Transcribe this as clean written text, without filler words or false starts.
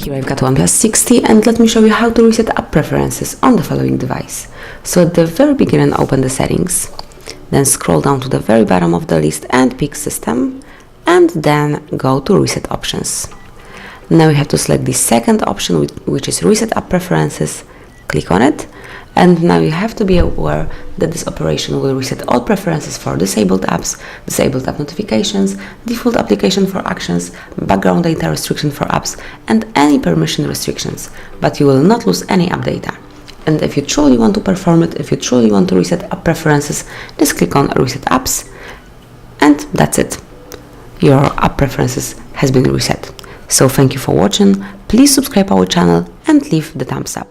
Here I've got OnePlus 60 and let me show you how to reset app preferences on the following device. So at the very beginning, open the settings, then scroll down to the very bottom of the list and pick System, and then go to Reset Options. Now you have to select the second option, which is Reset App Preferences. Click on it, and now you have to be aware that this operation will reset all preferences for disabled apps, disabled app notifications, default application for actions, background data restriction for apps, and any permission restrictions, but you will not lose any app data. And if you truly want to perform it, if you truly want to reset app preferences, just click on Reset Apps, and that's it. Your app preferences has been reset. So thank you for watching, please subscribe our channel and leave the thumbs up.